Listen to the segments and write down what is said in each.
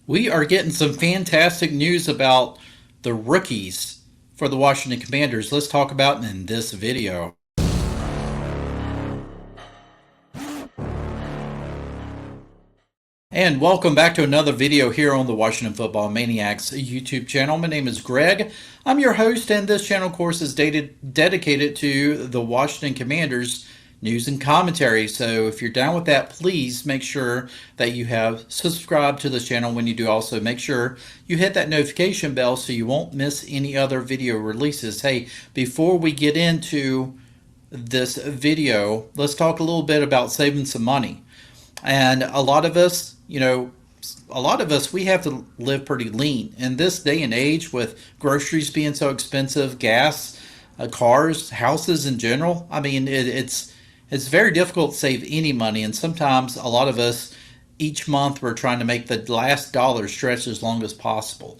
We are getting some fantastic news about the rookies for the Washington Commanders. Let's talk about it in this video. And welcome back to another video here on the Washington Football Maniacs YouTube channel. My name is Greg. I'm your host, and this channel, of course, is dedicated to the Washington Commanders news and commentary. So if you're down with that, please make sure that you have subscribed to this channel. When you do, also make sure you hit that notification bell so you won't miss any other video releases. Hey, before we get into this video, let's talk a little bit about saving some money. And a lot of us, we have to live pretty lean. In this day and age, with groceries being so expensive, gas, cars, houses in general, I mean, it's very difficult to save any money. And sometimes a lot of us, each month, we're trying to make the last dollar stretch as long as possible.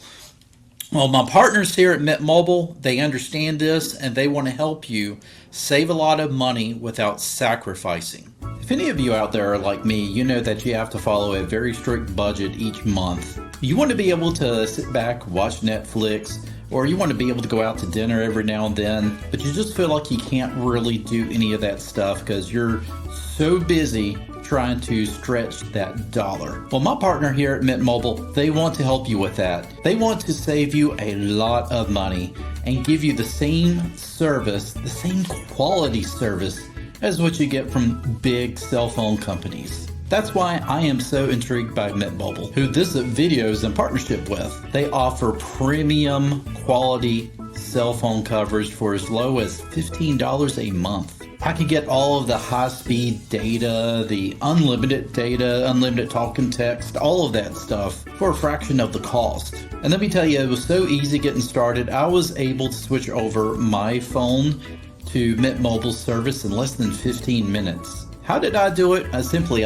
Well, my partners here at Mint Mobile, they understand this and they want to help you save a lot of money without sacrificing. If any of you out there are like me, you know that you have to follow a very strict budget each month. You want to be able to sit back, watch Netflix, or you want to be able to go out to dinner every now and then, but you just feel like you can't really do any of that stuff because you're so busy trying to stretch that dollar. Well, my partner here at Mint Mobile, they want to help you with that. They want to save you a lot of money and give you the same service, the same quality service as what you get from big cell phone companies. That's why I am so intrigued by Mint Mobile, who this video is in partnership with. They offer premium quality cell phone coverage for as low as $15 a month. I could get all of the high-speed data, the unlimited data, unlimited talk and text, all of that stuff for a fraction of the cost. And let me tell you, it was so easy getting started. I was able to switch over my phone to Mint Mobile service in less than 15 minutes. How did I do it? I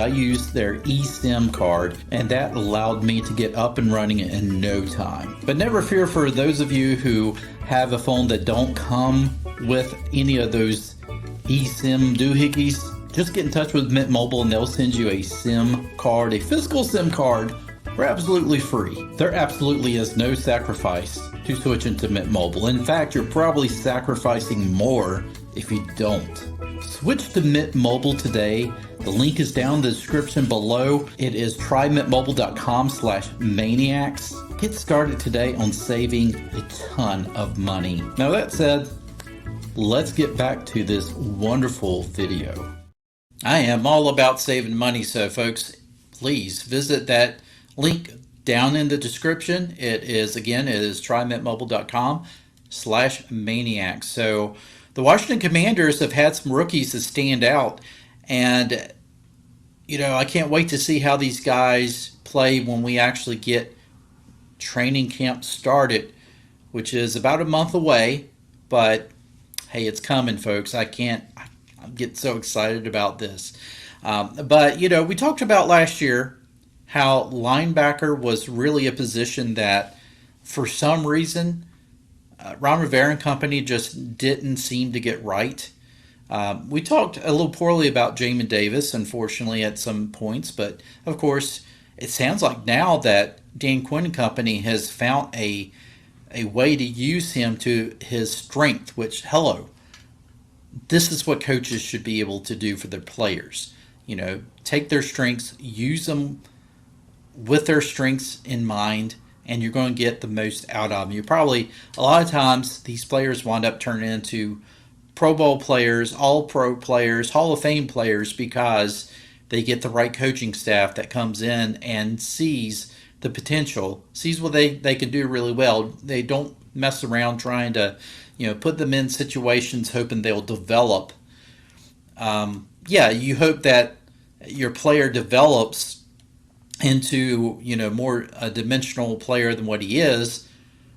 used their eSIM card, and that allowed me to get up and running in no time. But never fear, for those of you who have a phone that don't come with any of those eSIM doohickeys, just get in touch with Mint Mobile and they'll send you a SIM card, a physical SIM card, for absolutely free. There absolutely is no sacrifice to switching to Mint Mobile. In fact, you're probably sacrificing more if you don't. Switch to Mint Mobile today. The link is down in the description below. It is trymintmobile.com/maniacs. Get started today on saving a ton of money. Now that said, let's get back to this wonderful video. I am all about saving money, so folks, please visit that link down in the description. It is trymintmobile.com/maniacs. So the Washington Commanders have had some rookies that stand out, and I can't wait to see how these guys play when we actually get training camp started, which is about a month away. But hey, it's coming, folks. I get so excited about this. But we talked about last year how linebacker was really a position that, for some reason, Ron Rivera and company just didn't seem to get right. We talked a little poorly about Jamin Davis, unfortunately, at some points. But, of course, it sounds like now that Dan Quinn and company has found a way to use him to his strength, which, hello, this is what coaches should be able to do for their players. Take their strengths, use them with their strengths in mind, and you're going to get the most out of them. A lot of times, these players wind up turning into Pro Bowl players, All-Pro players, Hall of Fame players, because they get the right coaching staff that comes in and sees the potential, sees what they can do really well. They don't mess around trying to, put them in situations hoping they'll develop. You hope that your player develops into more a dimensional player than what he is,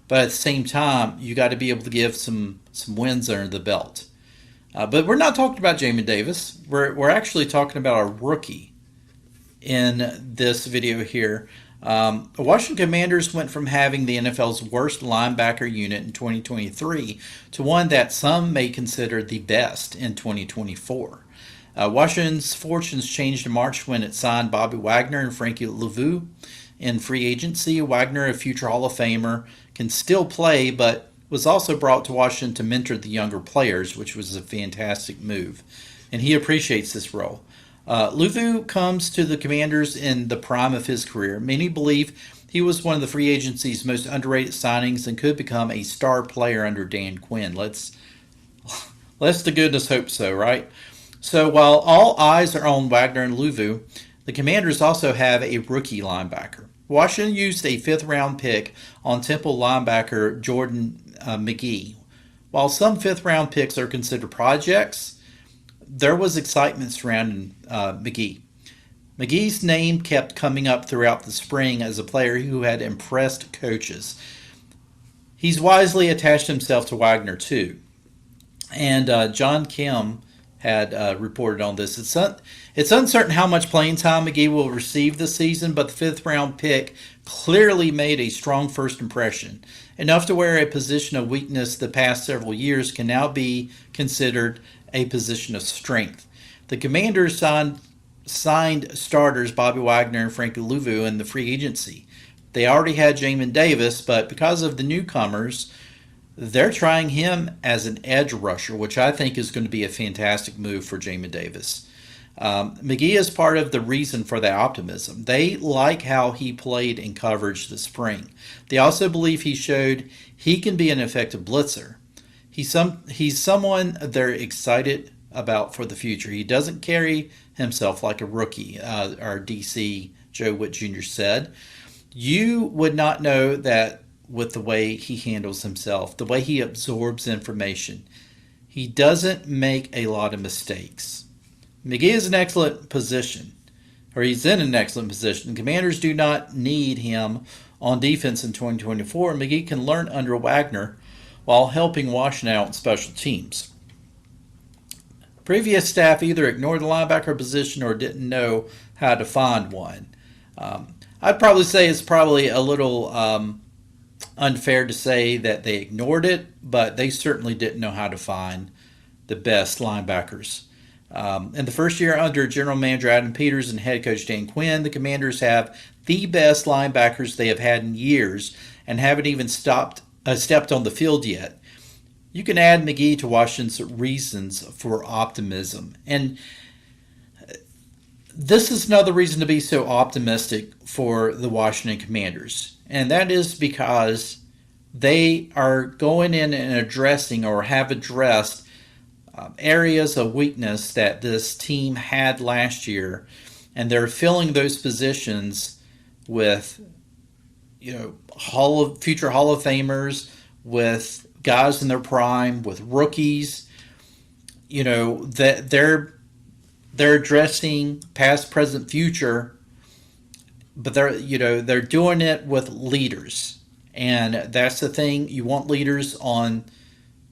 but at the same time you got to be able to give some wins under the belt. But we're not talking about Jamin Davis. We're actually talking about a rookie in this video here. The Washington Commanders went from having the NFL's worst linebacker unit in 2023 to one that some may consider the best in 2024. Washington's fortunes changed in March when it signed Bobby Wagner and Frankie Lavue. in free agency. Wagner, a future Hall of Famer, can still play, but was also brought to Washington to mentor the younger players, which was a fantastic move. And he appreciates this role. Luvu comes to the Commanders in the prime of his career. Many believe he was one of the free agency's most underrated signings and could become a star player under Dan Quinn. Let's to goodness hope so, right? So while all eyes are on Wagner and Luvu, the Commanders also have a rookie linebacker. Washington used a fifth-round pick on Temple linebacker Jordan McGee. While some fifth-round picks are considered projects, there was excitement surrounding McGee. McGee's name kept coming up throughout the spring as a player who had impressed coaches. He's wisely attached himself to Wagner, too. And John Kim had reported on this. It's uncertain how much playing time McGee will receive this season, but the fifth-round pick clearly made a strong first impression, enough to where a position of weakness the past several years can now be considered a position of strength. The Commanders signed starters Bobby Wagner and Frankie Luvu in the free agency. They already had Jamin Davis, but because of the newcomers, they're trying him as an edge rusher, which I think is going to be a fantastic move for Jamin Davis. McGee is part of the reason for that optimism. They like how he played in coverage this spring. They also believe he showed he can be an effective blitzer. He's someone they're excited about for the future. He doesn't carry himself like a rookie, our DC Joe Witt Jr. said. You would not know that with the way he handles himself, the way he absorbs information. He doesn't make a lot of mistakes. McGee is an excellent position, or he's in an excellent position. Commanders do not need him on defense in 2024. McGee can learn under Wagner while helping Washington out in special teams. Previous staff either ignored the linebacker position or didn't know how to find one. I'd probably say it's probably a little unfair to say that they ignored it, but they certainly didn't know how to find the best linebackers. In the first year under General Manager Adam Peters and head coach Dan Quinn, the Commanders have the best linebackers they have had in years and haven't even stepped on the field yet. You can add McGee to Washington's reasons for optimism. And this is another reason to be so optimistic for the Washington Commanders. And that is because they are going in and addressing or have addressed areas of weakness that this team had last year. And they're filling those positions with, future Hall of Famers, with guys in their prime, with rookies. That they're addressing past, present, future, but they're doing it with leaders. And that's the thing. You want leaders on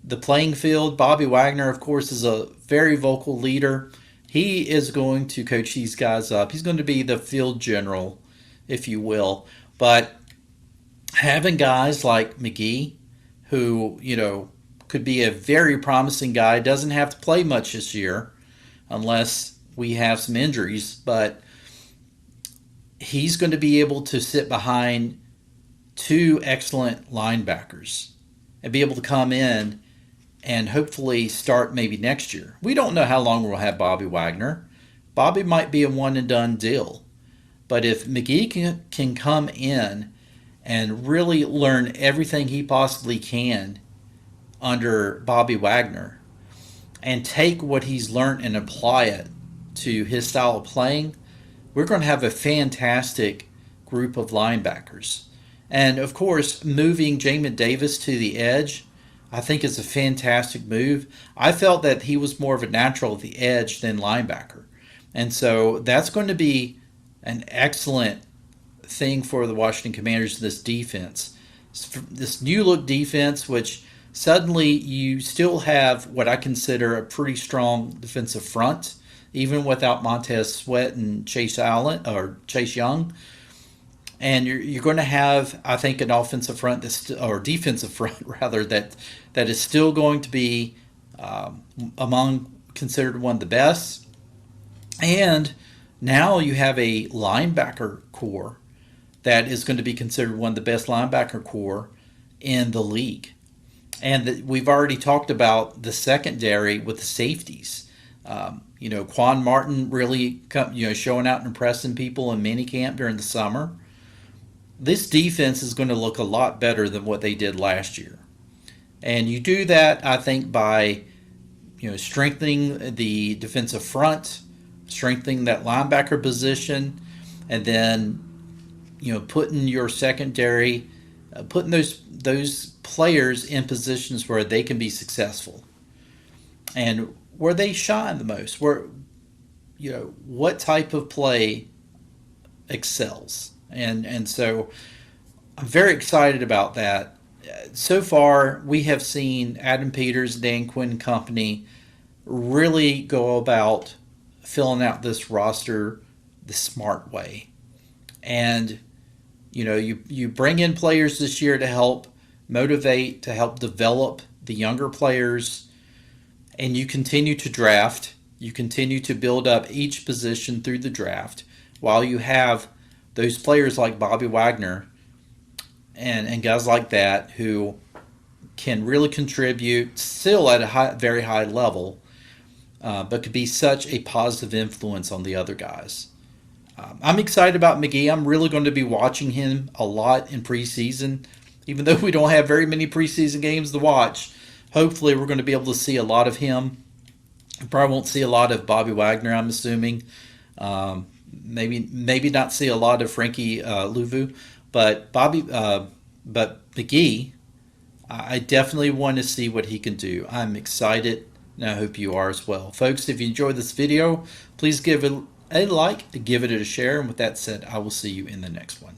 the playing field. Bobby Wagner, of course, is a very vocal leader. He is going to coach these guys up. He's going to be the field general, if you will. But having guys like McGee, who, could be a very promising guy, doesn't have to play much this year unless we have some injuries, but he's going to be able to sit behind two excellent linebackers and be able to come in and hopefully start maybe next year. We don't know how long we'll have Bobby Wagner. Bobby might be a one-and-done deal. But if McGee can come in and really learn everything he possibly can under Bobby Wagner and take what he's learned and apply it to his style of playing, we're going to have a fantastic group of linebackers. And, of course, moving Jamin Davis to the edge, I think is a fantastic move. I felt that he was more of a natural at the edge than linebacker. And so that's going to be an excellent thing for the Washington Commanders, this defense. This new-look defense, which suddenly you still have what I consider a pretty strong defensive front, even without Montez Sweat and Chase Young. And you're going to have, I think, an offensive front or defensive front rather that is still going to be considered one of the best. And now you have a linebacker core that is going to be considered one of the best linebacker core in the league. And we've already talked about the secondary with the safeties. Quan Martin really showing out and impressing people in minicamp during the summer. This defense is going to look a lot better than what they did last year. And you do that, I think, by strengthening the defensive front, strengthening that linebacker position, and then putting your secondary, putting those players in positions where they can be successful and where they shine the most. Where what type of play excels, and so I'm very excited about that. So far, we have seen Adam Peters, Dan Quinn company really go about filling out this roster the smart way. And, you bring in players this year to help motivate, to help develop the younger players, and you continue to draft. You continue to build up each position through the draft while you have those players like Bobby Wagner and guys like that who can really contribute still at a very high level, but could be such a positive influence on the other guys. I'm excited about McGee. I'm really going to be watching him a lot in preseason, even though we don't have very many preseason games to watch. Hopefully, we're going to be able to see a lot of him. We probably won't see a lot of Bobby Wagner, I'm assuming. Maybe not see a lot of Frankie Louvu, but McGee, I definitely want to see what he can do. I'm excited, and I hope you are as well. Folks, if you enjoyed this video, please give it a like, give it a share, and with that said, I will see you in the next one.